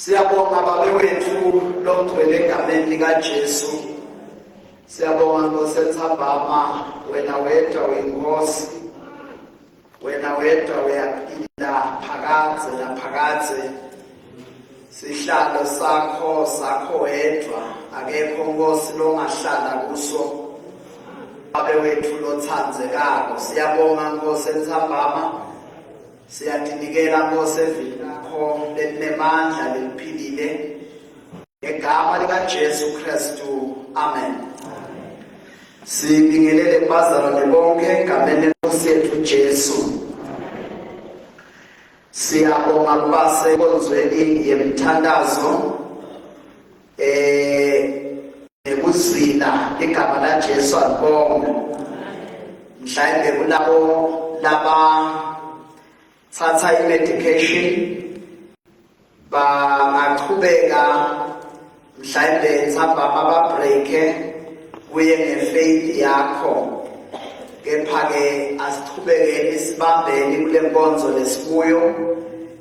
Siyabonga Baba wethu lomgcwele egameni likaJesu. Siyabonga Nkosi Ethambama, wena wedwa uyinkosi, wena wedwa uyaphila phakathe naphakathe. Sihlalo sakho wedwa, akekho Nkosi longahlala kuso. Baba wethu lothandzekako, siyabonga Nkosi Ethambama, siyadinikela Nkosi evini lakho lelinemandla leliphilile ngegama likaJesu Kristu, amen. Sibingelele bazalwane bonke egameni lenkosi yethu Jesu. Siyabonga kuba senkonzweni yemthandazo nekuzila igama laJesu alibonge. Mhlawumbe kulabo laba thatha i-medication bangaqhubeka mhlawumbe Ntambama babreake kuye ngefaith yakho, kepha-ke asiqhubekeni sibambeni kule nkonzo lesikuyo,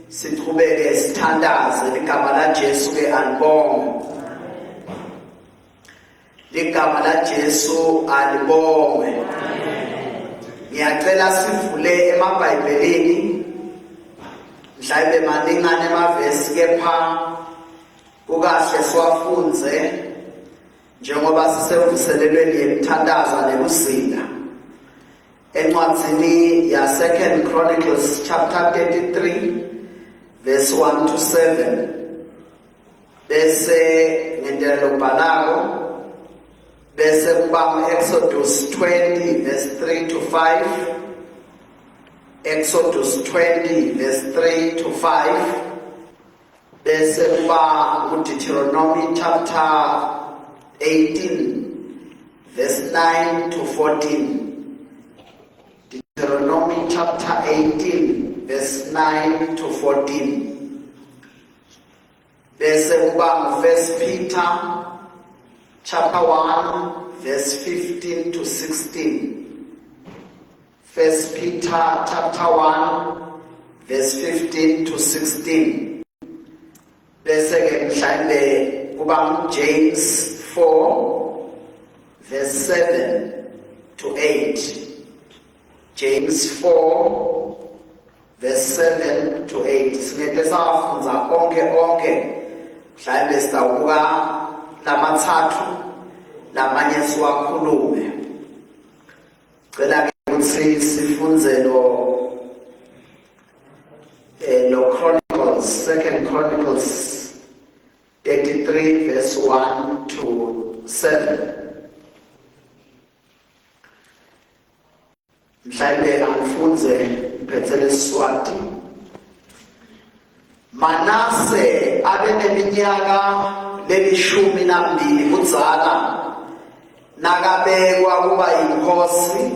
siqhubeke sithandaze igama laJesu-ke alibonge. Igama laJesu alibonge. Ngiyacela sivule emabhayibhelini, mhlawumbe maningana emavesi kepha kukahle siwafunze njengoba sisevuselelweni yemthandaza nekuzila. Encwadzini ya 2 Chronicles chapter 33 verse 1 to 7, bese ngendlela lobhalako bese kuba Exodus 20 verse 3 to 5, Exodus 20 verse 3 to 5, bese kuba Deuteronomy chapter 18 verse 9 to 14. Deuteronomy chapter 18 verse 9 to 14. Bese kuba 1 Peter chapter 1 verse 15 to 16. 1 Peter chapter 1 verse 15 to 16. Bese ke mhlawumbe kuba James 4 verse 7 to 8. James 4 verse 7 to 8. Singete safunza onke mhlawumbe sitawuka lamathathu lamanye siwakhulume. Cela ukuthi sifunze lo Chronicles, 2 Chronicles 33 verse 1 to 7. Mhlawumbe angifunze phethele Swati. Manase abeneminyaka lelishumi nambili kudzala nakabekwa kuba yinkosi,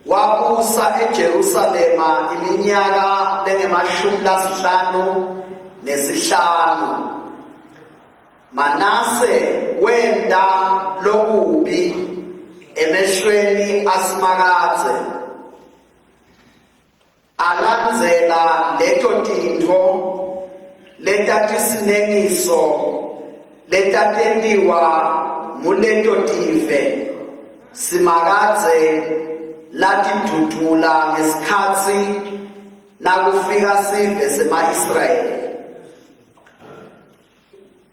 wabusa eJerusalema iminyaka lenge-55. Manase wenda lokubi emehlweni asimakadze, alandzela leto tintfo letatisinengiso letatentiwa muleto tive simakadze latidudula ngesikhatsi nakufika sive sema-Israyeli.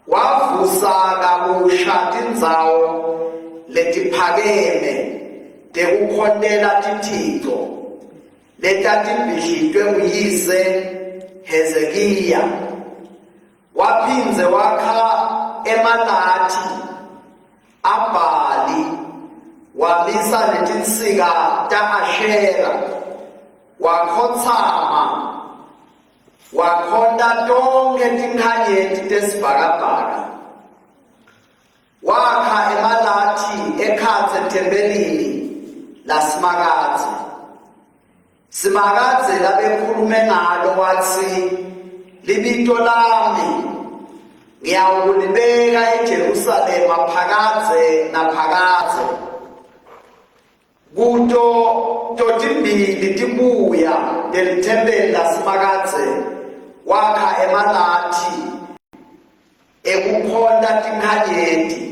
Wavusa kabusha tindzawo letiphakeme tekukhonela titiko letatibhidlitwe nguyise Hezekiya. Waphindze wakha emalati abhali, wamisa netinsika ta-Ashera, wakhotsama wakhonda tonke tinkhanyeti tesibhakabhaka. Wakha emalati ekhatse thempelini lasimakadze. Simakadze labekhulume ngalo watsi, libito lami ngiyawulibeka eJerusalema phakadze naphakadze. Kuto totimbili tibuya telithempeli lasimakadze wakha emalati ekukhonda tinkhanyeti.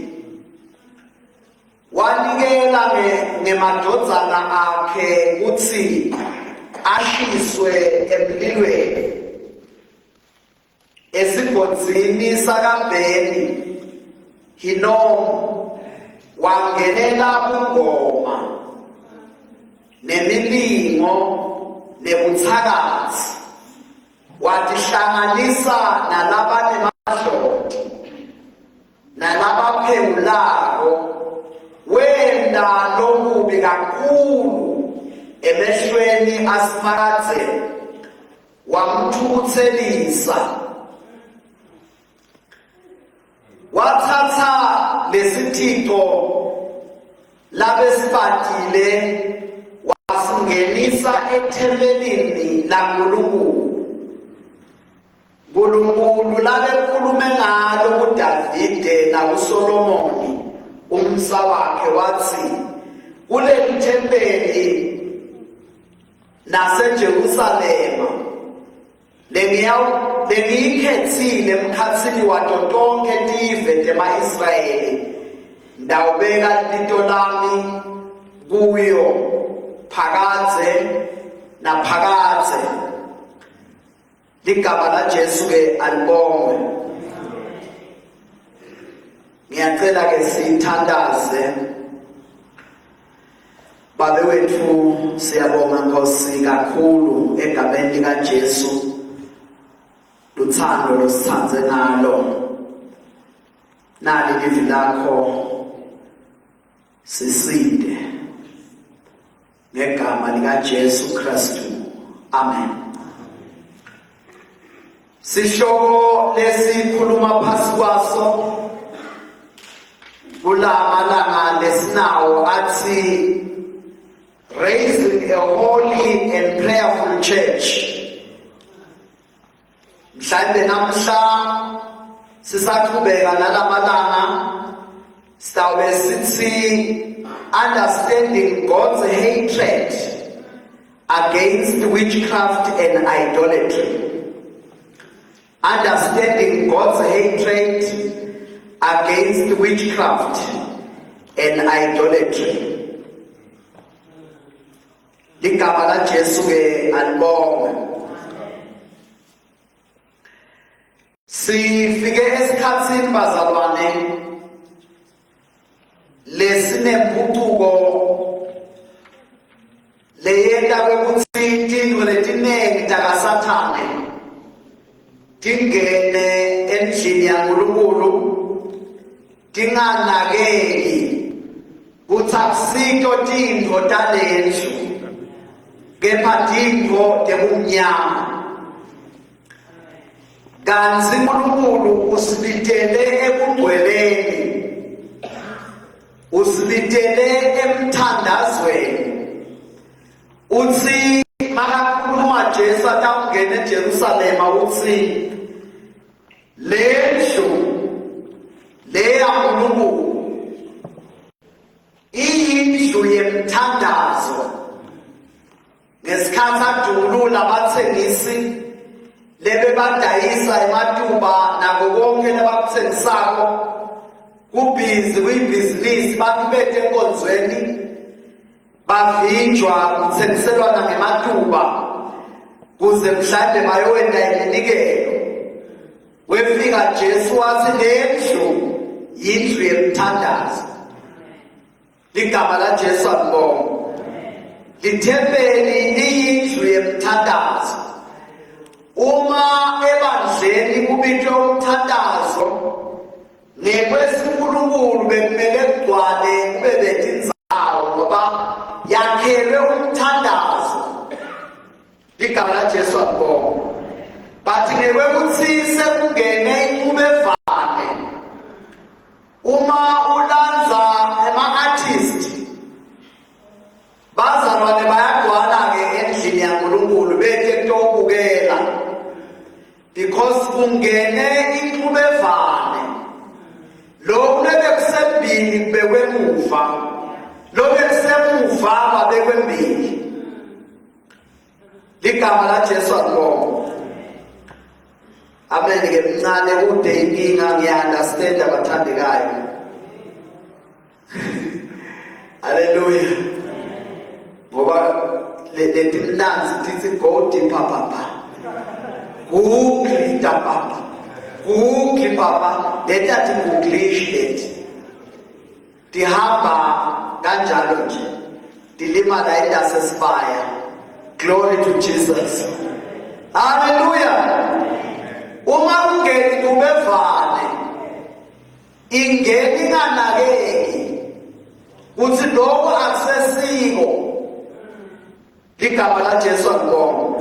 Wanikela ngemadvodzana akhe kutsi ashiswe emlilweni esigodzini sakabheni Hinomu. Wangenela bungoma nemilingo nebutsakazi, watihlanganisa nalabanemadloti nalabaphewulako. Wenda lokubi kakhulu emehlweni asimakadze, wamthukutselisa. Wathatha lesithixo labesibatile wasingenisa ethempelini laNkulunkulu. Nkulunkulu labekhulume ngalo kuDavide nakuSolomoni umsa wakhe, watsi kuleli thempeli naseJerusalema lengiyikhetsile emkhatsini wato tonke tive tema-Israyeli, ndawubeka lito lami kuyo phakadze naphakadze. Ligama laJesu-ke alibongwe. Ngiyacela-ke sithandaze. Babewethu, siyabonga Nkosi kakhulu egameni likaJesu, luthando losithandze ngalo. Nali livi lakho sisinde ngegama likaJesu Kristu, amen. Sihloko lesikhuluma phasi kwaso kulamalanga lesinawo athi raising a holy and prayerful church. Mhlawumbe namhla sisaqhubeka nalamalanga sitawube sithi understanding God's hatred against witchcraft and idolatry. Understanding God's hatred against witchcraft and idolatry. Ligama laJesu-ke alibongwe. Sifike esikhatsini bazalwane lesinempucuko leyenda kwekuthi tintfo letinengi takasathane tingene endlini yaNkulunkulu tinganakeki kutsi akusito tintfo talendlu kepha tintfo tebumnyama. Kanti uNkulunkulu usibitele ekugcweleni, usibitele emthandazweni. Uthi makakhuluma Jesu atangena eJerusalema uthi lendlu leya uNkulunkulu iyindlu yemthandazo. Ngesikhathi adulula abathengisi lebebadayisa ematuba nako konke labakuthengisako kubhizi kuyibhizinisi bantu bethe enkonzweni bavinjwa kuthengiselwana ngematuba kuze mhlawumbe bayowenda iminikelo. Wefika Jesu wathi lendlu yindlu yemthandazo. Ligama la Jesu alibonga. Lithempeli liyindlu yemthandazo. Uma ebandleni kubitwe umthandazo nekwesinkulunkulu bekumele kugcwale kube betindzawo ngoba yakhelwe umthandazo. Ligama la Jesu alibonga. But ngekwekuthi sekungene inqubevane uma ulanza ema-artist bazalwane bayagcwala-ke endlini yaNkulunkulu bethe kutobukela because kungene inqubevane. Lokhu nebekusembili kubekwe emuva, lokhu bekusemuva babekwe embili. Ligama la Jesu alibonga. Amen. Ke mncane kude inkinga ngiya-understand abathandekayo. Hallelujah. Ngoba letimnanzi tithi go deeper papa. Google papa. Google papa. Letathi Googlish leti. Tihamba kanjalo nje. Dilima la indasespire. Glory to Jesus. Hallelujah. Uma ungeni kubevane ingeni nganakeki kuthi lokho akusesiko. Ligama la Jesu alibonga.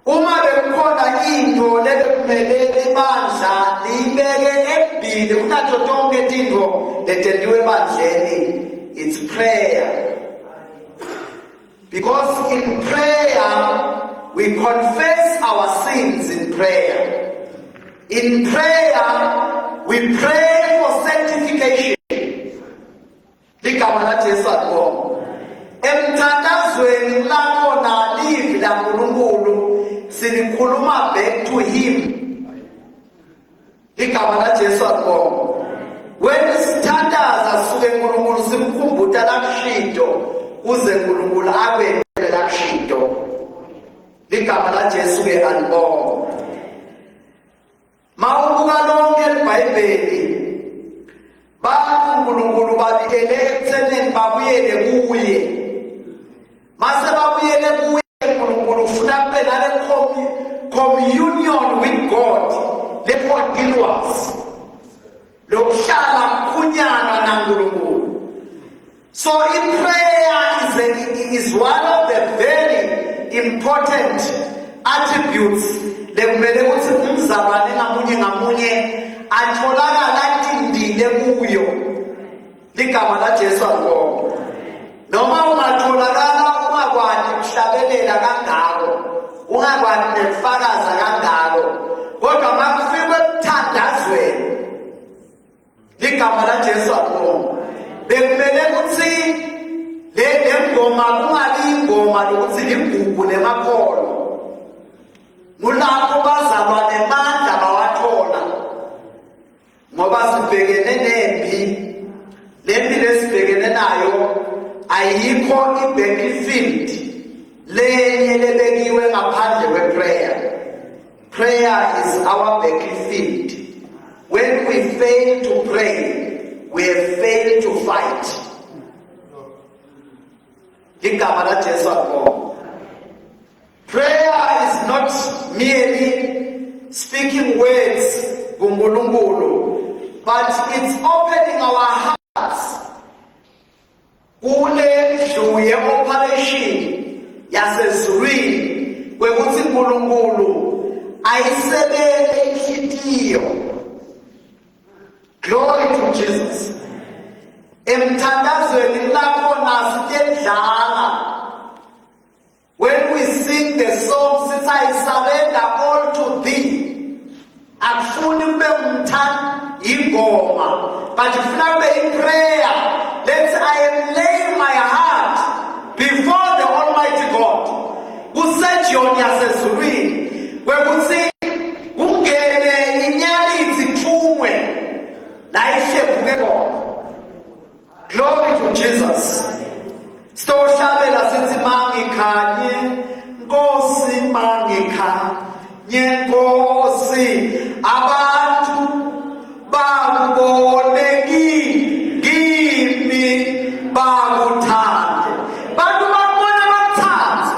Uma bekukhona into lekumele ibandla liyibeke embili kunazo tonke tintfo letendiwe ebandleni, it's prayer. Because in prayer we confess our sins in prayer. In prayer, we pray for sanctification. Ligama la Jesu alibonga. Emthandazweni lakhona livi laNkulunkulu silikhuluma back to him. Ligama la Jesu alibonga. When sithandaza suke uNkulunkulu simkhumbuta lakushinto kuze uNkulunkulu abe lakushinto. Ligama la Jesu ke alibonga. Mawubuka lonke eBhayibheli bantu uNkulunkulu babikele ekuthenini babuyele kuye. Mase babuyele kuye uNkulunkulu ufuna kube nale communion with God le-continuous lokuhlala mkhunyana naNkulunkulu. So in prayer is one of the very important attributes lekumele ukuthi umzalwane ngamunye atholakala tindile kuyo. Ligama la Jesu alibonga. Noma ungatholakala ungakwadi kuhlabelela kangako, ungakwadi nekufakaza kangako, kodwa makufika ekuthandazweni, ligama la Jesu alibonga, bekumele ukuthi le ngoma kungabi ingoma lokuthi ligugu lemakhono. Mulapho bazalwane emandla bawathola ngoba sibhekene nempi. Lempi lesibhekene nayo ayikho i-battlefield lenye lebekiwe ngaphandle kwe-prayer. Prayer is our battlefield. When we fail to pray, we have failed to fight. Prayer is not merely speaking words, but it's opening our hearts. Kule operation yasezulwini kwekuthi uNkulunkulu ayisebele inhliziyo. Glory to Jesus. Emthandazweni lapho nasiyedlala, when we sing the song sithi I surrender all to thee, akufuni kube ingoma, but ifuna kube prayer. Let's I am laying my heart before the Almighty God. KuseJoni yasezulwini kwekuthi ungene inyalithi kuthungwe la ihlebuke khona. Glory to Jesus. Stohlabela sithi mangikhanye Nkosi mangikhanye Nkosi abantu bakubone kimi bakuthande. Bantu bakubona bakuthande.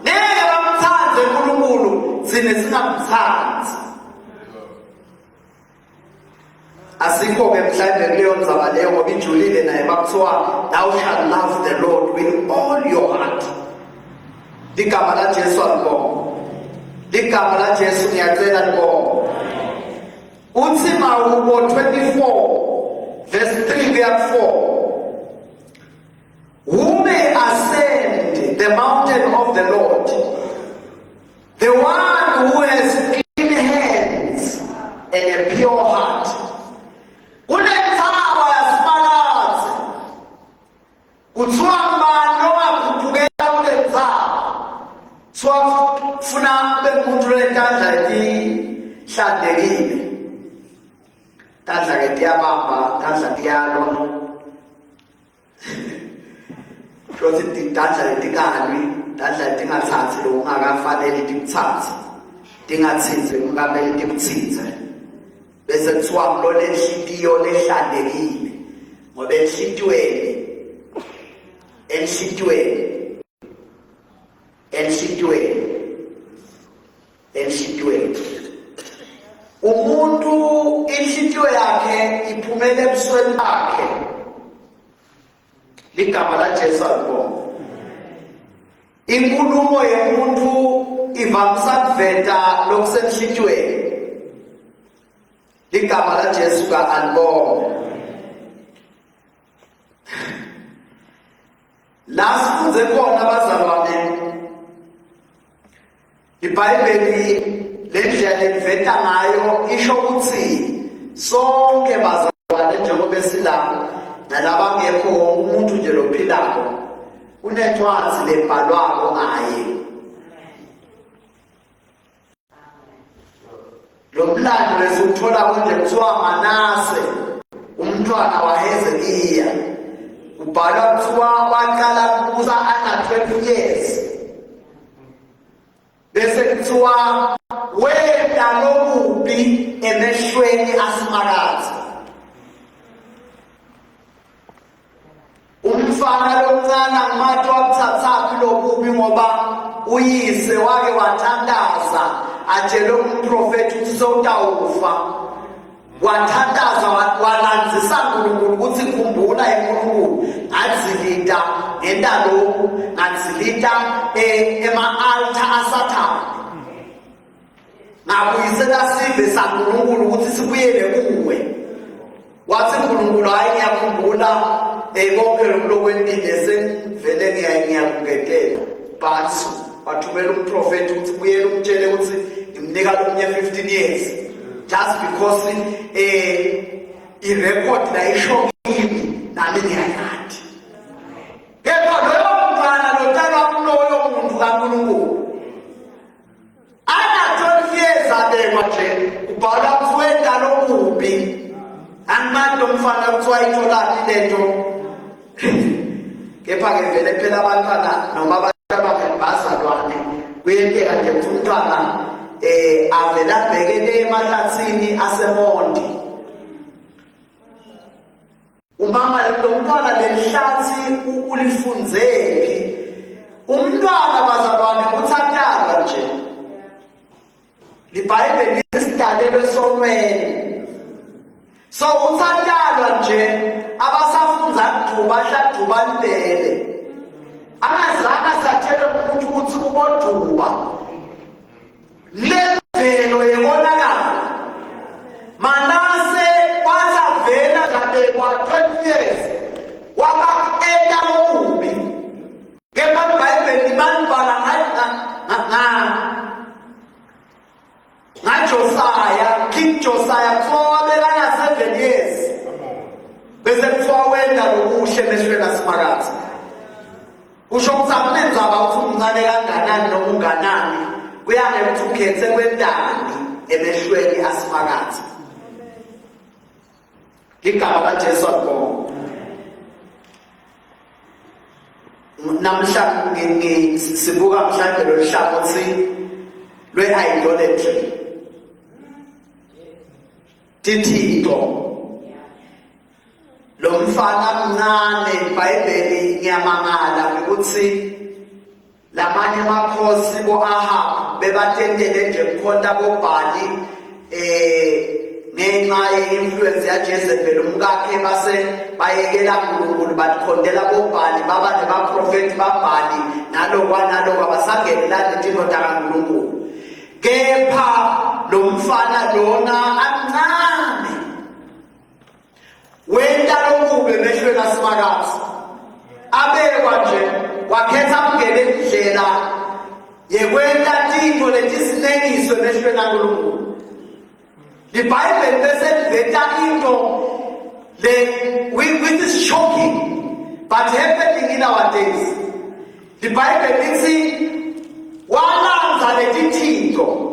Ngeke bakuthande uNkulunkulu thina singakuthandi. Asikho ke mhlawumbe kuleyo ndzaba leyo ngoba ijulile naye bakuthiwa thou shalt love the Lord with all your heart. Ligama la Jesu alibonga. Ligama la Jesu ngiyacela libonga. Uthi Mawubo 24 verse 3 to 4. Who may ascend the mountain of the Lord? The one who has clean hands and a pure heart. Kunenthaba yasiphakathi. Kuthiwa ngubani ongagubhukela kunenthaba? Kuthiwa ube ngumuntu olentandla ehlanzekile. Tandla ke tiyabamba, tandla tiyalwa. Shothi tandla letingalwi, tandla letingathathi lokungakafanele tikuthathe. Tingatshinze kungamele tikutshinze. Bese kuthiwa ngilona enhlitiyo lehlanzekile. Ngoba enhlitiyweni umuntu inhlitiyo yakhe iphumela ebusweni bakhe. Ligama la Jesu alibonga. Inkulumo yomuntu ivamisa kuveta lokusenhlitiyweni. Ligama la Jesu alibonga. La sifunze khona abazalwane, iBhayibheli lendlela liveta ngayo isho ukuthi sonke bazalwane njengoba esilapha nalabangekho umuntu nje lophilayo unencwadi lebhalwako ngaye. Lo mlando esuthola konje kuthiwa Manase umntwana waHezekiya, ubhalwa kuthiwa waqala kubusa ana-12 years. Bese kuthiwa wenda lokubi emehlweni asimakazi. Umfana lomncane ngumathi wakuthathaphi lokubi ngoba uyise wake wathandaza atshele umprofethi ukuthi sewutawufa. Wathandaza walandzisa uNkulunkulu ukuthi khumbula uNkulunkulu ngazilida ngendaloku, ngazilida ema-altar aSathane. Ngabuyisela sive saNkulunkulu ukuthi sibuyele kuwe. Wathi uNkulunkulu hayi ngiyakhumbula konke lokwentile sengivele ngiyakungedela. But wathumela umprofethi ukuthi buyele umtshele ukuthi ngimnika lo mnye 15 years. Just because i-record la isho kimi nami ngiyayati. Kepha loyo mntwana lotana kuloyo muntu kaNkulunkulu ana-12 years abekwa nje ubhala kuwenda lokubi. Angimazi lo mfana kuthiwa ayitholaphi lento. Kepha-ke vele phela abantwana noma abantu abazalwane kuyenteka nje ukuthi umntwana avela abhekele emahlathini aseMonti. mama lo mntwana lehlathi ulifunzephi umntwana bazalwane uthathaba nje iBhayibheli lisidalelwe somweni so uthathaba nje abasafunza kuduba hladuba impele angazange sathele umuntu ukuthi uboduba levelo yebonakala Manase wasavela zabekwa 20 years wakaenda lokubi kepha iBhayibheli libala ngaJosiah King Josiah wabelana 7 years bese kuthiwa wenda lokuhle emehlweni kaSimakade kusho ukuthi akunenzaba ukuthi umncane kanganani noma unganani kuyangeke ukuthi ukhethe kwentando emehlweni kaSimakade igama kaJesu akubonga namhlanje sibuka mhlawumbe lo hlangothi lwe-idolatry tithixo lo mfana mncane iBhayibheli ngiyamangala ukuthi lamanye amakhosi bo-Ahabu bebatentele nje kukhonta boBhali ngenxa ye-influence yaJezebeli umkakhe base bayekela uNkulunkulu bakhondela boBhali baba nebaprofethi baBhali nalokwa abasangenelani indoda kaNkulunkulu kepha lo mfana lona amncane wenda lokubi emehlweni kaSimakade abekwa nje wakhetha ukungena endlela yekwenta into letisinengiswe emehlweni kaNkulunkulu iBhayibheli bese liveta into which is shocking but happening in our days iBhayibheli lithi walanza letithixo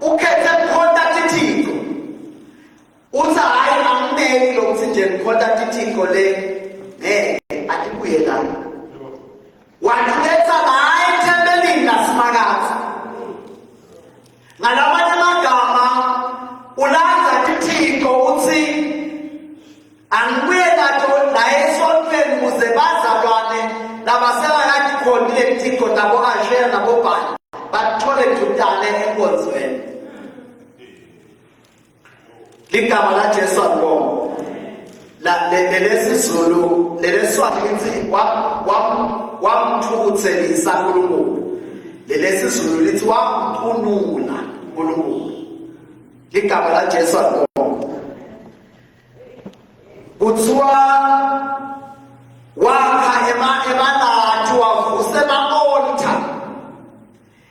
ukhethe kukhonta tithixo uthi hayi angineki lokuthi nje kukhonta tithixo le atibuye la wakhetha hayi ethembelini laSimakade ngalamanye amagama ulanza tithixo uthi angibuye nato naye esontweni ukuze bazalwane labasengakade khonile tithixo nabo-Ashera nabo-Bhali bathole dudane enkonzweni ligama laJesu alibonga lelesizulu lelesiswati lithi wamthukuthelisa uNkulunkulu lelesizulu lithi wamphunula uNkulunkulu ligama laJesu alibonga kuthiwa wakha emanati wavusa ema-altar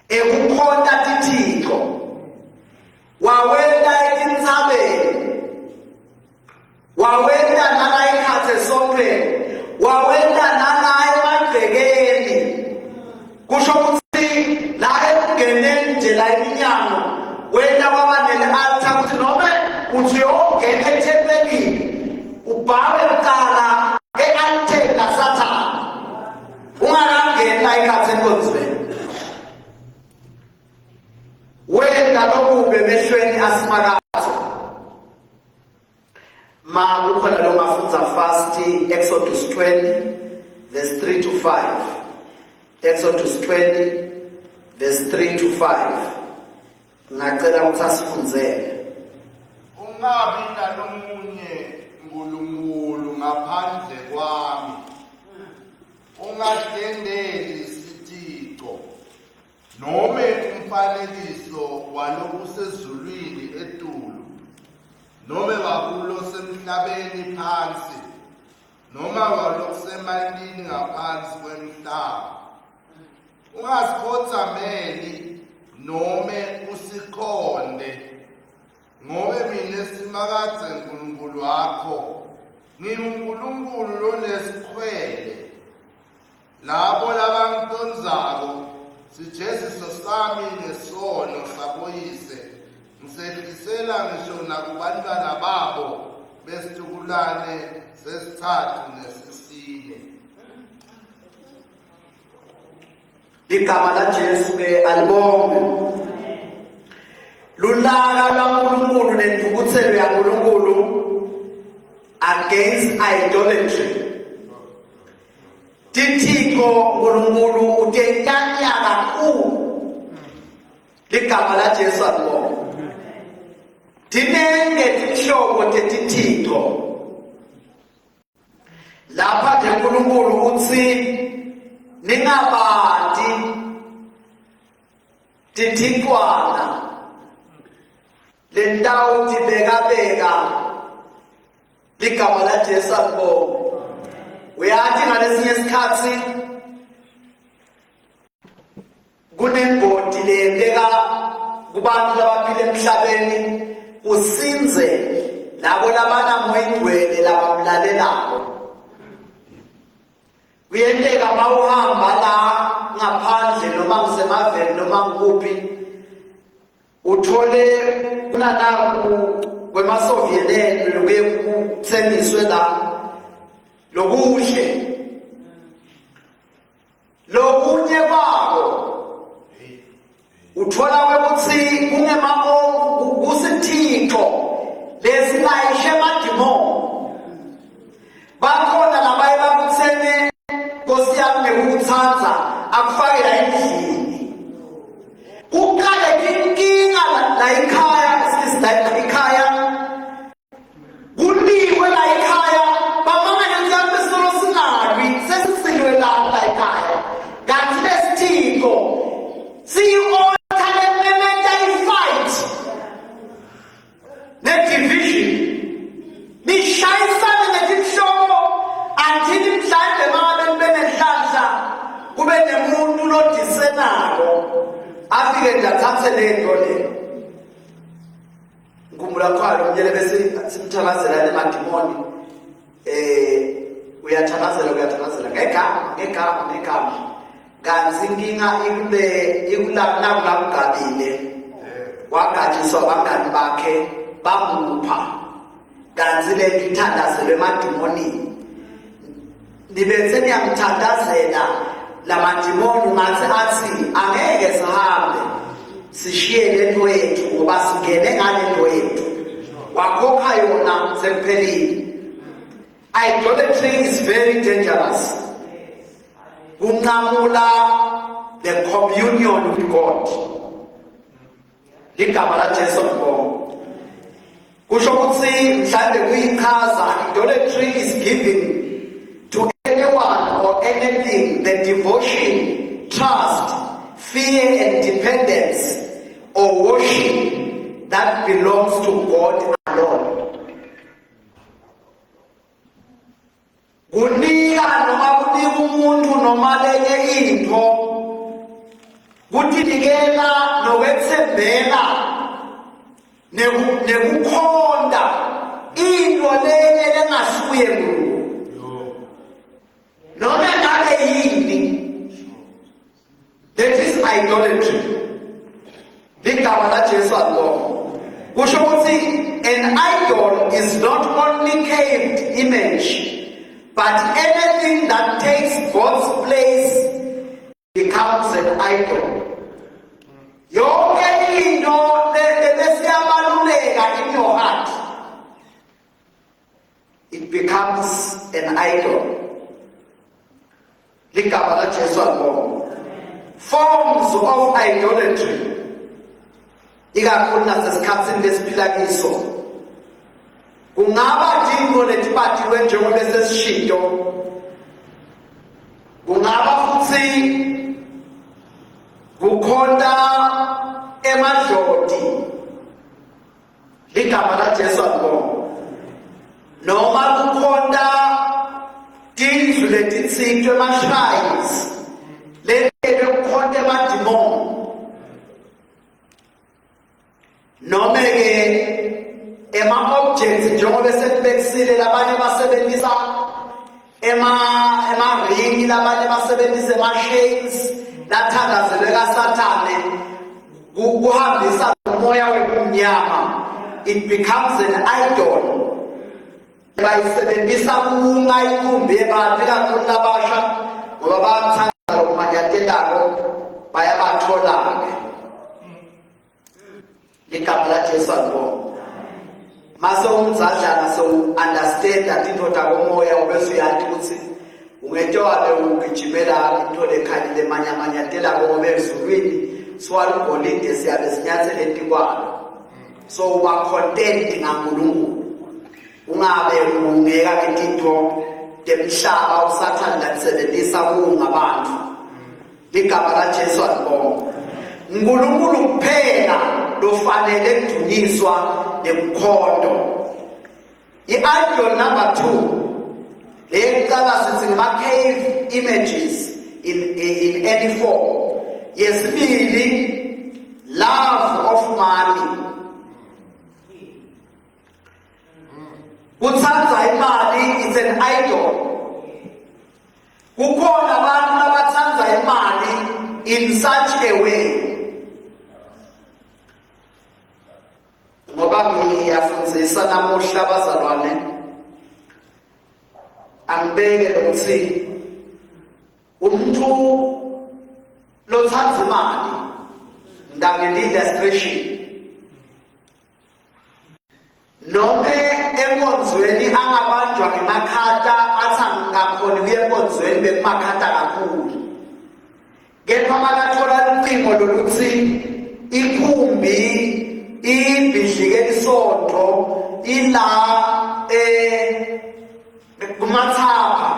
ekukhonta tithixo wawenda etintsabeni wawenda nala ikhathe esontweni wawenda nala emagcekeni kusho ukuthi la ekungeneni nje la eminyango wenda kwaba nele-altar ukuthi noma uthi uyongena ethempelini ubhawe kuqala e-alteni laSathane ungakangeni la ikhathe enkonzweni wenda lokubi emehlweni kaSimakade ma kukhona lo mafunza fast Exodus 20 verse 3 to 5 Exodus 20 verse 3 to 5 ngacela ukuthi asifunzele ungabi nalomunye uNkulunkulu ngaphandle kwami ungahlendeli isithixo noma umfanekiso walokusezulwini etulu noma wakulo semhlabeni phansi noma walokusemanini ngaphansi kwemhlaba ungasikhothameli noma usikhonde ngoba mina Simakade uNkulunkulu wakho ngiNkulunkulu lonesikhwele labo labangitonzako sijeziso sami nesono saboyise ngisehlisela ngisho nakubantwana babo besitukulane sesithathu nesisine igama laJesu alibonge lulaka lwaNkulunkulu nentukuthelo yaNkulunkulu against idolatry. Tithixo Nkulunkulu utentanya kakhulu ligama laJesu alibonga. Dinenge tinhlobo tetithixo lapha nje uNkulunkulu uthi ningabati tithixwana lendawo tibeka ligama laJesu alibonga. Uyathi ngalesinye isikhathi kunengoti leyenteka kubantu labaphila emhlabeni usinze labo labanamoya ingcwele labamlalelayo. Kuyenteka mawuhamba la ngaphandle noma ngisemaveni noma ngikuphi uthole kunanaku kwemaSoviet lokuye kuthengiswe la lokuhle lokunye kwabo uthola ukuthi kusithixo lesilayishe emadimoni. Bakhona labaye bakuthene Nkosi yami ngikuthanda akufake la endlini. Uqale inkinga la ekhaya sisidayi ekhaya. Kuliwe la ekhaya bamama njengoba solo singabi sesisilwe la ekhaya. Kanti lesithixo fight ne-division nishayisane ngetinhlobo anthini mhlambe mabe benenhlanhla kube nemuntu lodisenako afike ndathathe lento le ngumula khalo mnyele bese simthakazela emadimoni uyathakazela ngegama kanti inkinga ikulakugabile wagatshiswa abangani bakhe bamupha kanti lento ithandazelwe emadimoni. Nibethe niyamthandazela lamadimoni ungathi athi angeke sihambe sishiye lento yethu ngoba singene ngalento yethu wakhokha yona sekuphelile. Idolatry is very dangerous. Kunqamula the communion with God. Ligama laJesu alibonga. Kusho ukuthi mhlawumbe kuyichaza idolatry is giving to anyone or anything the devotion, trust, fear and dependence or worship that belongs to God alone. Kunika noma kunika umuntu noma lenye into kutinikela nokwethembela nekukhonda into lenye lengasuye kulo noma ngabe yini. That is idolatry. Ligama laJesu alibonga. Kusho ukuthi an idol is not only carved image but anything that takes God's place becomes an idol. Yonke into lesiyabaluleka in your heart, it becomes an idol. Ligama laJesu alibonga. Forms of idolatry ikakhulu nasesikhathini lesiphila kiso kungaba dingo letibatiwe njengoba sesishido, kungaba futhi kukhonda emadloti. Ligama laJesu alibonga. Noma kukhonda tindlu letitsitwe emashrines kukhonda emadimoni. Noma ke ema-objects njengoba sekubekisile labanye basebenzisa ema-ring, labanye basebenzisa ema-shades lathandazelwe kaSathane kuhambisa umoya webumnyama. It becomes an idol. Bayisebenzisa kunga ikumbi ebantu ikakhulu abasha ngoba bayathanda umanyathelo bayabathola-ke. Ligama la Jesu alibonga. Mase umzadlana so understand that indoda komoya ubese uyathi ukuthi ungetowabe ugijimela into lekhali lemanyamanyatela komoya ezulwini swala ugolide siyabe sinyathele entikwalo. So uba content ngaNkulunkulu. Ungabe ungeka into temhlaba usathanda kusebenzisa kungabantu. Ligama la Jesu alibonga. uNkulunkulu kuphela lofanele kudunyiswa nemkhondo. I-idol number 2 leqala sithi ma-cave images in any form. Yesibili, love of money. Kutsandza imali is an idol. Kukhona abantu abatsandza imali in such a way. Ngoba ngiyafundzisa namuhla bazalwane, angibeke ukuthi umuntu lotsandza imali ngangeni-illustration noma enkonzweni angabanjwa ngemakhata athi angakhoni kuya enkonzweni bekumakhata kakhulu. Kepha makathola ucingo loluthi ikhumbi ibhidlike isonto ila kumathapha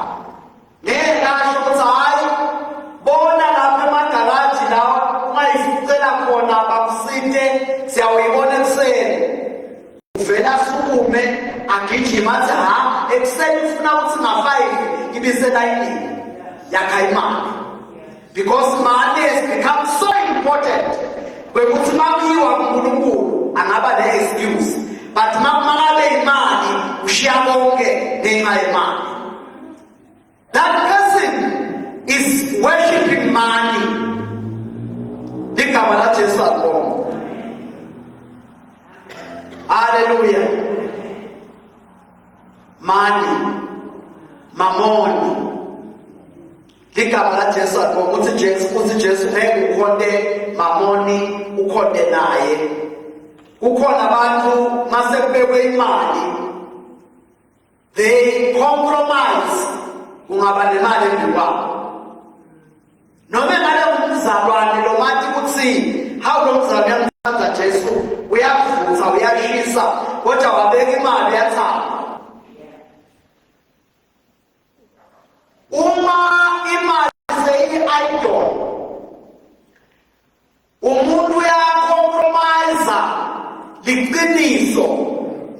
ngelasho ukuthi hayi bona lapha emagaraji lawa ungayicela khona bakusinde siyawuyibona ekuseni. Uvela sukume agijima athi ha ekuseni ufuna ukuthi nga-5 ibiselayinini yakha imali. Because money has become so important. Kwekuthi makuyiwa kuNkulunkulu angaba ne-excuse. But makumakabe imali ushiya konke ngenxa yemali. That person is worshiping money. Ligama la Jesu alibonga. Hallelujah. Money, mammon. Ligama la Jesu alibonga. Uthi Jesu ngeke ukhonde mamoni ukhonde naye. Kukhona abantu mase kubekwe imali, they compromise kungaba nemali embikwabo. Noma ngale umzalwane lo mathi kuthi how lo mzalwane yamthatha Jesu uyavutha uyashisa kodwa wabeka imali yathamba. Uma imali seyi-idol, umuntu uyacompromise liqiniso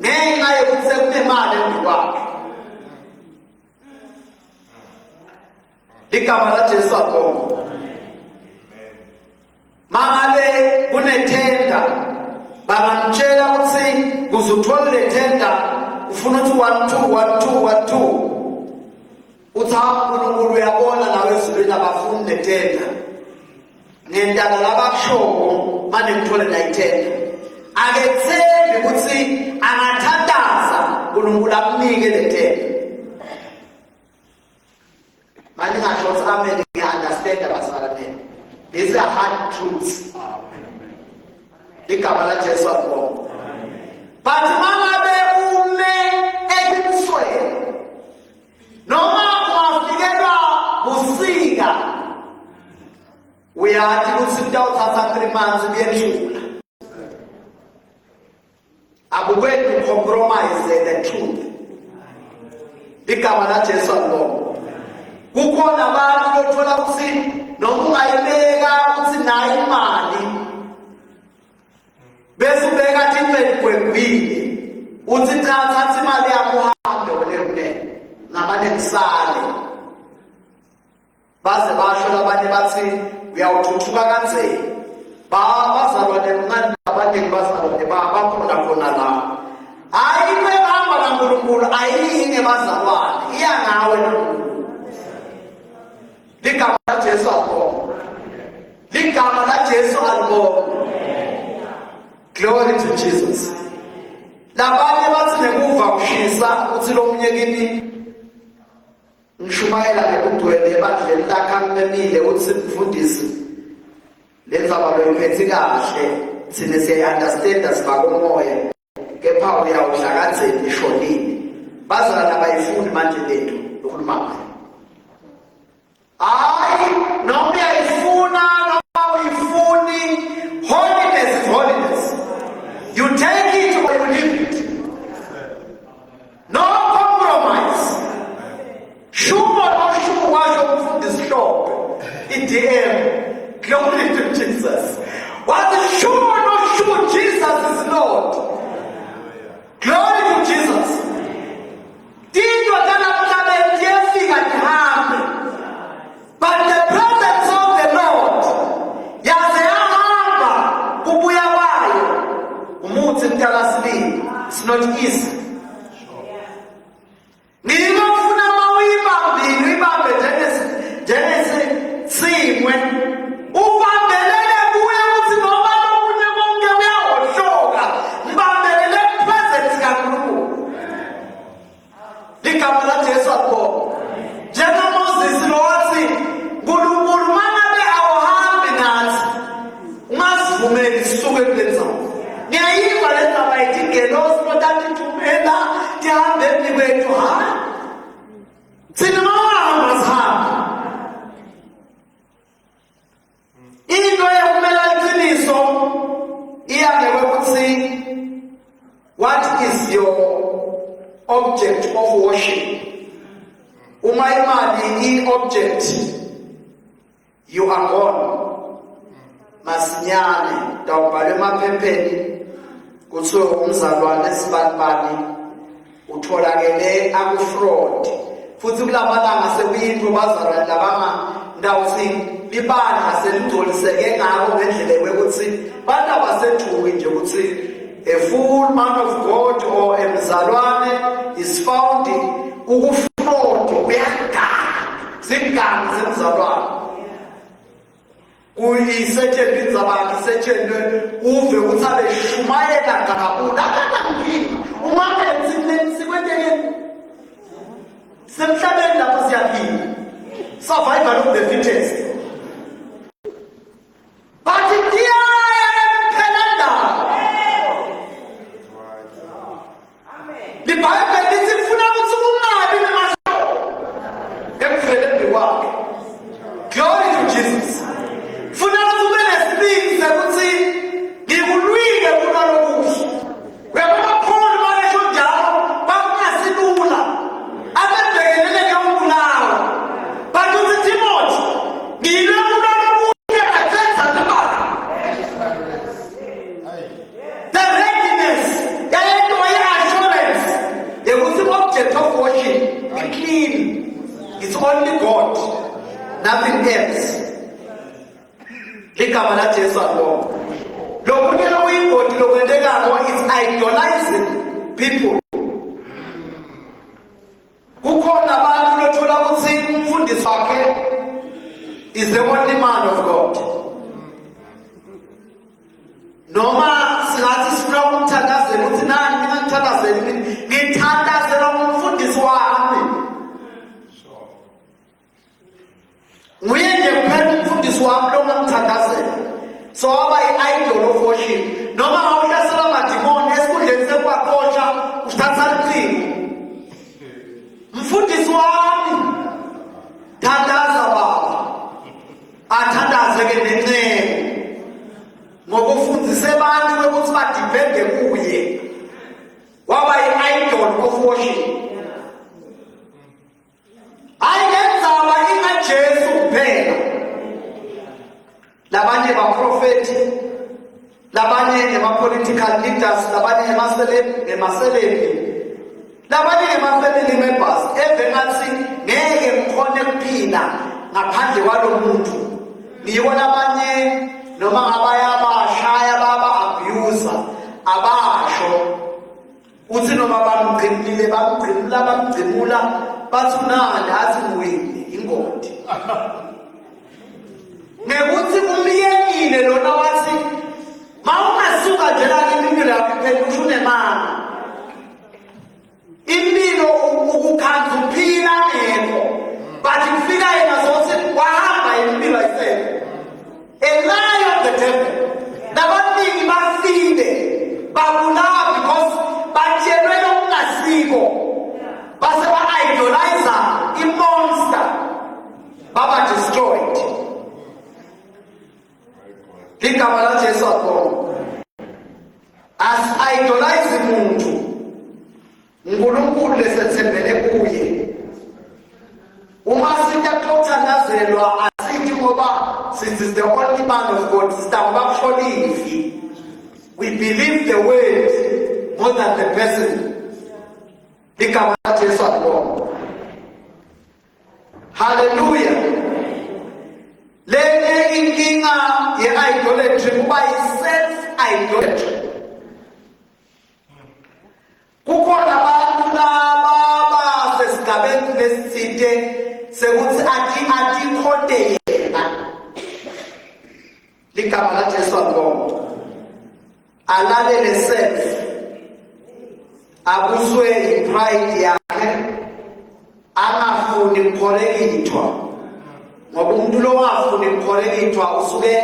ngenxa yokuthi sekunemali embikwakhe. Ligama la Jesu alibonga. Mangabe kunethenda bangamtshela ukuthi kuze uthole le tenda ufuna ukuthi 1-2 uthi uNkulunkulu uyabona nawe ezulwini abafuni netenda ngendaba labakushoko manje ngithole nayithenda. Akethembi ukuthi angathandaza uNkulunkulu akunike le tenda. Manje ngasho ukuthi amen ngiya-understand abazalwane. These are hard truths. Ligama la Jesu alibonga. But mangabe ume eqinisweni noma ungafikelwa busika uyathi ukuthi utawuthatha 3 months kuyendlula. Akukwethi compromise the truth. Ligama la Jesu alibonga. Kukhona abantu bothola ukuthi noma ungayibeka ukuthi nayo imali bese ubeka thimeni kwegwini uthi cha thatha imali yakho uhambe wena nabanye kusale. Baze basho labanye bathi uyawuthuthuka kanzima. Bazalwane mncane abanye bazalwane bakhona khona la. Hayi behamba kaNkulunkulu ayinge bazalwane iya ngawe noNkulunkulu. Ligama la Jesu alibonga. Ligama la Jesu alibonga. Glory to Jesus. Labanye bathi ngemuva kushisa uthi lo munye kimi ngishumayela ngekugcwele ebandleni lakhe angimemile uthi mfundisi le ndzaba loyiphethe kahle thina siya-understanda sibakomoya, kepha uyawuhlakazela ishonile. Bazalwane abayifuni manje lento lokhuluma ngayo. Hayi, noma uyayifuna noma uyifuni, holiness is holiness. You take it or you leave it. No compromise. Shumo no shumo washo umfundisi Hlophe i-DM. Glory to Jesus. What is shumo no shumo? Jesus is Lord. Glory to Jesus. Tinto tanamhlabeni yefika nihambe. But the presence of the Lord yaze yahamba kubuya kwayo. Umuthi mntalasibili. It's not easy. Ngifuna mawuyibambile uyibambe njengesimwe ubambelele kuye ukuthi noma okunye konke uyahohloka mbambelele presence kaNkulunkulu. Ligama laJesu akho njengoMoses lo wathi uNkulunkulu mangabe awuhambi nathi ungasivumeli sisuke kulendzawo. Ngiyayiva le ndaba ithi ngelosi notatithumela tihambe empini kwethu. Thina mawahamba sihamba. Into ekumela iqiniso iyange ukuthi what is your object of worship? Uma imali i-object, you are gone. Masinyane dawubhale emaphepheni kuthiwe umzalwane esibanibani utholakele aku-fraud. Futhi kulamalanga sekuyinto bazalwane labangandawuthi libandla selingcoliseke ngako ngendlela yokuthi bantu abasethuki nje ukuthi a full man of God or emzalwane is found ukufraud uyagana zingane zemzalwane. Kuyisetshenziswa zabantu isetshenzwe uve ukuthi abeshumayela kakhulu akakangini uma enzile sikwenteke semhlabeni lapho siyaphila survival of the fittest. But ndiyaya emphelanda libhayibheli lithi funa ukuthi ungabi nemashoko ekupheleni kwakhe. Glory to Jesus. Funa ukuthi ube nesibindi sekuthi ngikulwile kunalokuhle. Webamakhulu bayesho njalo bakungasilula abebhekelele kaNkulunkulu. But uthi Timothy ngilwe kunalokuhle athetha nemali. The readiness yayento ye-assurance yokuthi object of worship be clean. It's only God, nothing else. Ligama laJesu akho. Lokunye lokuyingoti lokwendekako is idolizing people. Kukhona abantu lothola ukuthi umfundisi wakhe is the only man of God. Noma singathi sifuna ukumthandazela ukuthi nani mina ngithandazela ngithandazela umfundisi wami. Nguye nje kuphela umfundisi wami lo ngamthandazela. So aba i-idol of worship. Noma awuhlasela amadimoni esikhundleni sekwaxosha uthatha licingo. Mfundisi wami thandaza baba. Athandazeke nencengo. Ngokufundisa abantu ukuthi badipende kuye. Waba i-idol of worship. Ayenzaba ingaJesu kuphela. Labanye baprofeti, labanye ngema-political leaders, labanye ngema-celebrity, labanye ngema-family members. Engathi ngeke mkhone kuphila ngaphandle kwalo muntu. Ngiyibona abanye noma ngabayabashaya baba-abuser abasho uthi noma bamgqimile bamgcimula bathi unani athi nguwini ingodi. Ngekuthi umyekile lona wathi mawungasuka nje la impilo yakho phela usho unemali. Impilo ukukhanza uphila ngekho. Bathi kufika yena zothi wahamba impilo ayisekho. A lie of the devil. Nabaningi ligama laJesu akho. As-idolize umuntu, uNkulunkulu lesethembele kuye. Uma siyakuthandazelwa asithi ngoba since is the only man of God, sitamba kuhlolifi. We believe the word more than the person. Ligama laJesu akho. Hallelujah. Lele inkinga ye-idolatry kuba yi-self-idolatry. Kukhona abantu laba basesigabeni lesithile sekuthi ati yena. Ligama laJesu akho. Alalele self. Abuswe i-pride yakhe. Angafuni ukukholekithwa. Ngoba umuntu lo wafuna ukukholekithwa usuke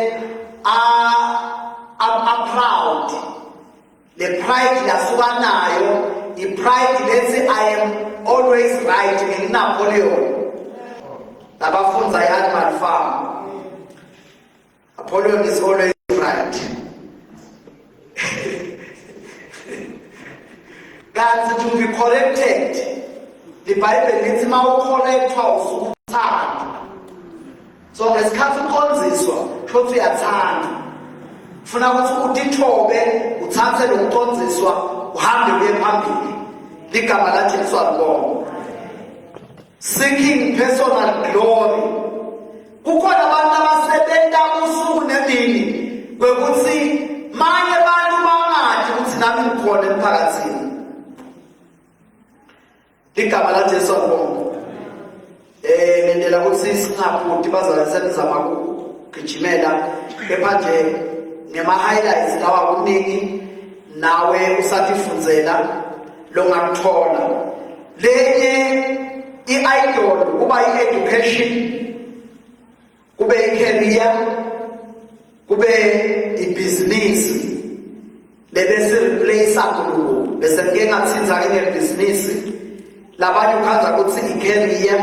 proud. Le pride lasuka nayo, i-pride lethi I am always right, nginguNapoleon. Labafunza i-animal farm. Napoleon is always right. Kanti to be corrected, the Bible lithi mawukholethwa usukuthanda. So ngesikhathi ukhonziswa shothi uyathanda. Ufuna ukuthi utithobe, uthathe lo kukhonziswa, uhambe uye phambili. Ligama laJesu akho. Seeking personal glory. Kukhona abantu abasebenza usuku nemini kwekuthi manje abantu bangathi ukuthi nami ngikhona emphakathini. Ligama laJesu akho. Ngendlela ukuthi singaphuthi bazalisebenzama ukugijimela kepha nje ngema-highlights lawa kuningi nawe usatifundzela longakuthola. Lenye i-idol kuba i-education, kube i-career, kube ibhizinisi lebese replace uNkulunkulu. Bese ngeke ngathinza ngebhizinisi labanye ukhanza ukuthi i-career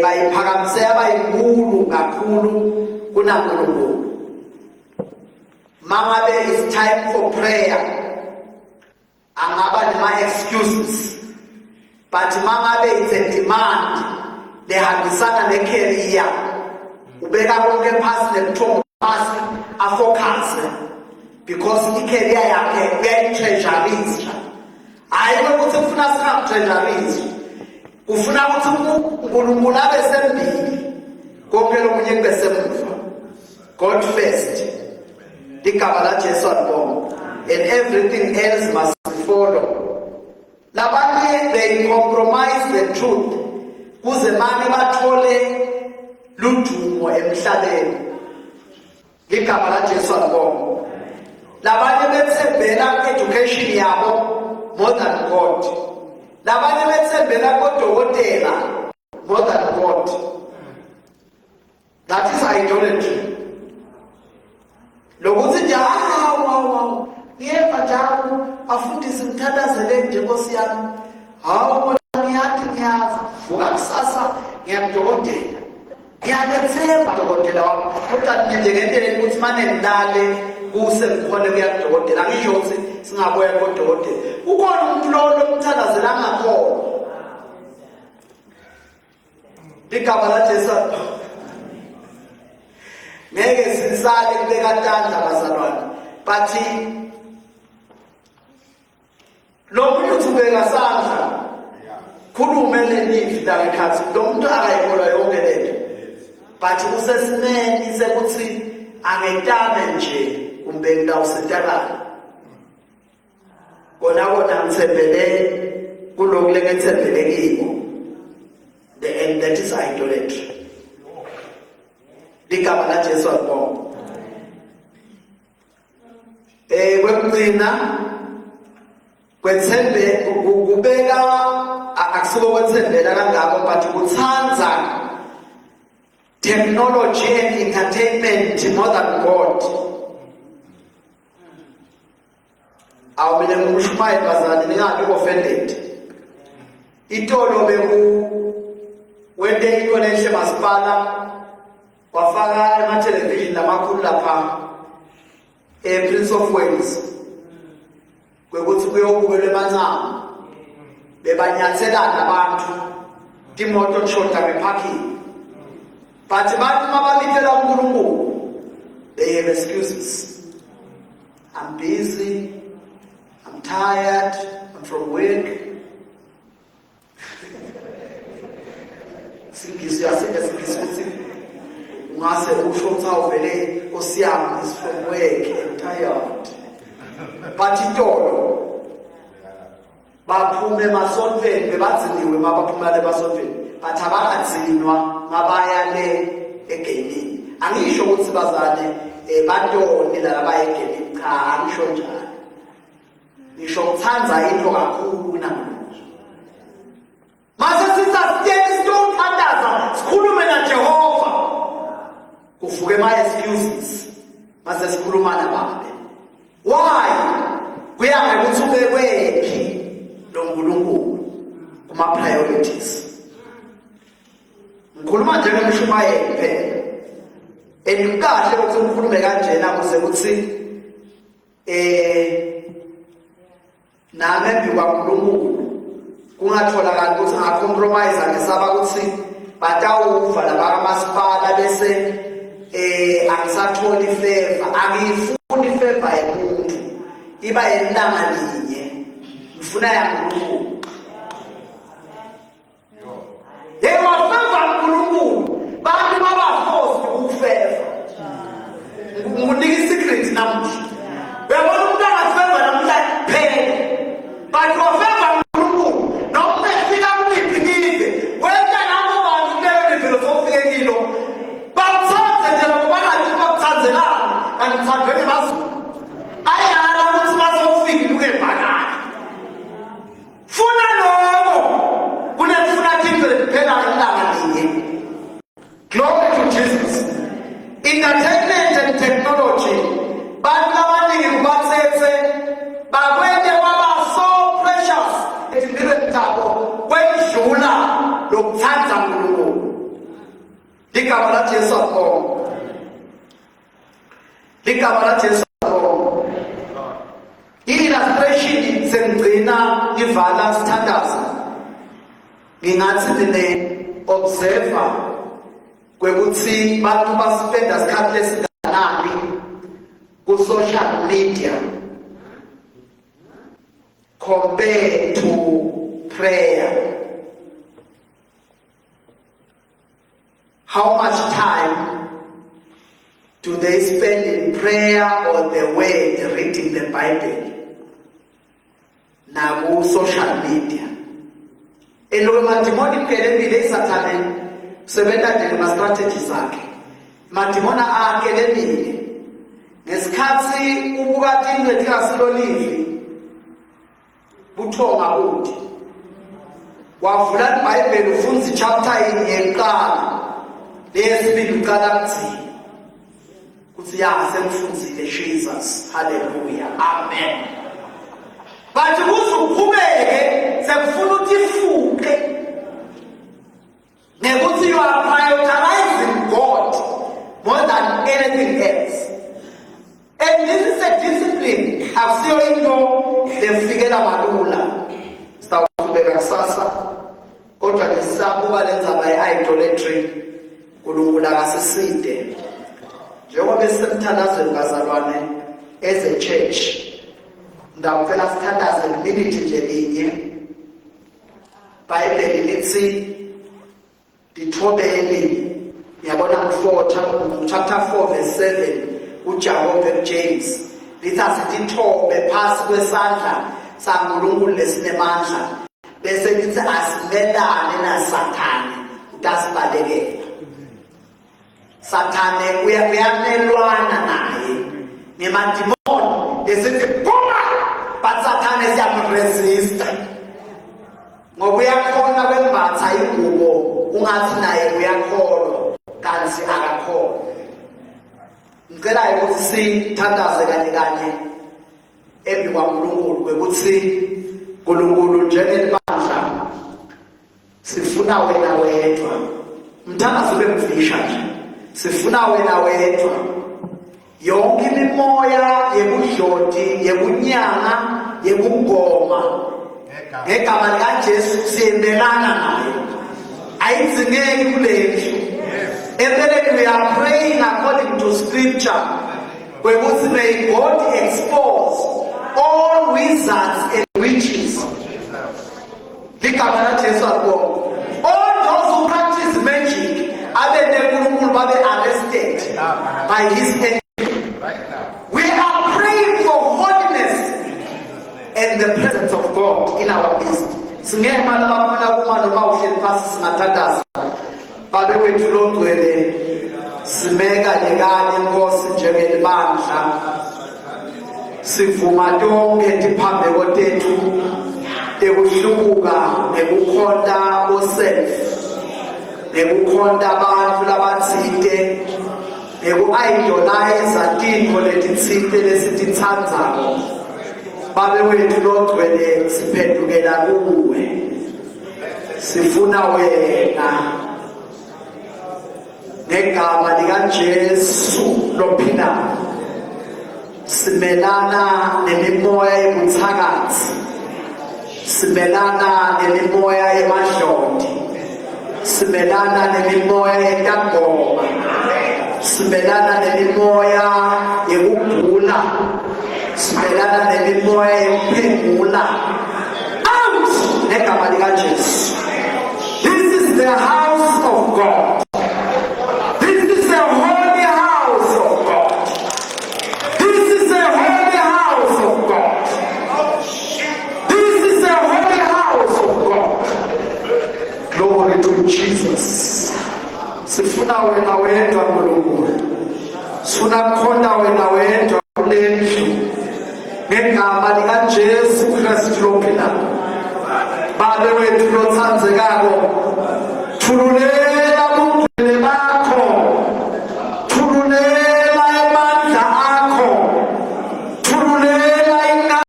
bayiphakamise abayinkulu kakhulu kunaNkulunkulu. Mangabe it's time for prayer, angaba nema-excuses, but mangabe it's a demand lehambisana ne-career, ubeka konke phasi nemthombo phasi afocuse, because i-career yakhe uyayi-treasurise. Hayi ukuthi ufuna singaku-treasurise, ufuna ukuthi uNkulunkulu abe sembili, konke lokunye kube semuva. God first. Ligama laJesu akho. And everything else must follow. Labanye they compromise the truth kuze manje bathole ludumo emhlabeni. Ligama laJesu akho. Labanye bethembela education yabo more than God. Labanye bethembela kodokotela more than God. That is idolatry. Lokuthi nje wow ngiyeva njalo afundise ngithandazele nje Nkosi yami. Hawu bona ngiyathi ngiyazi ukusasa ngiyamdokotela. Ngiyakethemba dokotela wami. Kodwa nje ngendlela ukuthi manje ngidale kuse ngikhona kuyadokotela. Ngisho ukuthi singabuya kodokotela. Ukhona umuntu lo lomthandazela ngakhona. Ligama laJesu. Ngeke sisale kubeka tandla bazalwane. But lo muntu ubeka sandla. Khulume lelifi la ekhathi. Lo muntu akayikholwa yonke lento. But usesimeni sekuthi angentame nje umbeki la usetakala. Kona ngithembele kuloko lengithembele kiko. And that is idolatry. Ligama laJesu akho. Kwekugcina kwethembe kubeka akusuko kwethembela kangako but kuthanza technology and entertainment more than God. Awumele ngikushumayele bazalwane ningabe offended. Itolo wende iko leshe masipala wafaka ama-television lamakhulu lapha Prince of Wales kwekuthi kuyobukelwa eManzama bebanyatselana abantu imoto nshoda beparking but abantu mababikela uNkulunkulu they have excuses. I'm busy, I'm tired, I'm from work. Ngase usho uthawuvele osiyami is from work, I'm tired. But itolo baphume emasontweni bebatsiniwe mabaphumela emasontweni but abakatsinwa mabaya le egaming. Angisho ukuthi bazane batoni la bayegaming, cha angisho njalo. Ngisho ukuthanza into kakhulu namanje. Mase sisasiyeni sitothandaza sikhulume naJehova. Kuvuke my excuses. Mase sikhuluma nababe. Why? Kuya ngokuthi ubekephi lo nkulunkulu kuma priorities. Ngikhuluma nje ngemshumayeli phela. Enikahle ukuthi ukhulume kanjena kuze kuthi nami ngikwaNkulunkulu kungatholakala ukuthi ngacompromise ngesaba ukuthi batawuva labakamasipala bese angisatholi favor, angiyifuni favor yomuntu, iba yelanga linye, ngifuna yaNkulunkulu. Yebo favor uNkulunkulu bantu babaforce ukufeva. Nginika isecret namuhla. Uyabona umuntu angafeva namhlanje phela. But wafeva uNkulunkulu noma efika kumiphinile. Wena nabo bantu leyo philosophy ekilo. Bamthathe nje ngoba ngathi bakuthanzelana angithandweni bazulu. Ayala ukuthi bazofika uke bhakala. Funa lokho. Kunefuna kindle phela ilanga linye. Glory to Jesus. Entertainment and technology. Bantu abaningi kubathethe bakwende kwaba so precious empilweni zabo kwedlula lokuthanza uNkulunkulu. Ligama la Jesu akho. Ligama la Jesu akho. Illustration sengcina ivala standards. Ngingathi nine observer kwekuthi bantu baspenda isikhathi lesinganani ku social media compared to prayer. How much time do they spend in prayer or the way they're reading the Bible? Na ku social media. Elo madimoni kelembile Satan sebenza nje ma strategy zakhe. Madimona akelembile. Ngesikhathi ubukati incwadi kaSololivi buthonga uthi wavula iBhayibheli ufunda chapter yeqala lesibili uqala kuthi kuthi yasemfunzile Jesus. Hallelujah. Amen. Bathi kuzuphumeke sekufuna ukuthi ifuke. Nekuthi you are prioritizing God more than anything else. And this is a discipline. Akusiyo into lefikela malula. Sitawubeka kusasa. Kodwa ngisabuka lenzaba ye-idolatry uNkulunkulu akasiside. Njengoba besemthandazweni kazalwane as a church. Ndawufela sithandaze iminute nje linye. Bible lithi dithobele. Yabona chapter 4 verse 7 uJakobe James lithi asithobe phasi kwesandla saNkulunkulu lesinemandla bese lithi asimelane naSathane utasibalekela. Sathane uyamelwana naye nemadimoni lesithi phuma but Sathane siyamresist ngoba uyakhona kwembatha ingubo ungathi naye uyakholwa kanti akakholwa. Ngicela ukuthi sithandaze kanye embi kwaNkulunkulu kwekuthi uNkulunkulu njengelibandla sifuna wena wedwa. Mthandaze ube mfisha nje. Sifuna wena wedwa. yonke imimoya yebudloti, yebunyanga, yebugoma ngegama likaJesu siyendelana nayo, ayidzingeki kulendlu. Empeleni we are praying according to scripture, wekuthi may God expose all wizards and witches. Ligama likaJesu alibonga. All those who practice magic, abeNkulunkulu babe arrested by his enemy. We are praying for holiness and the presence of God in our midst. Singema labafuna kuma noma uhleli phansi singathandaza. Babe wethu longcwele simeka lekanye inkosi njengelibandla. Sivuma tonke tiphambe kotethu tekuhlubuka nekukhonta oself, nekukhonta abantu labatsite, neku-idolize tintfo letitsite lesititsandzako. Babe wethu longcwele siphendukela kuwe, sifuna wena ngegama likaJesu lophilayo. Simelana nemimoya yebuthakathi, simelana nemimoya yemadloti, simelana nemimoya yentangoma, simelana nemimoya yekugula, simelana nemimoya yekuphengula. Out ngegama likaJesu. This is the house of God. This is the holy house of God. This is the holy house of God. This is the holy house of God. Glory to Jesus. Sifuna wena wedwa Nkulunkulu. Sifuna kukhonza wena wedwa kulendlu. Ngegama likaJesu Kristu lophilayo. Babe wethu lothandzekako, thululeni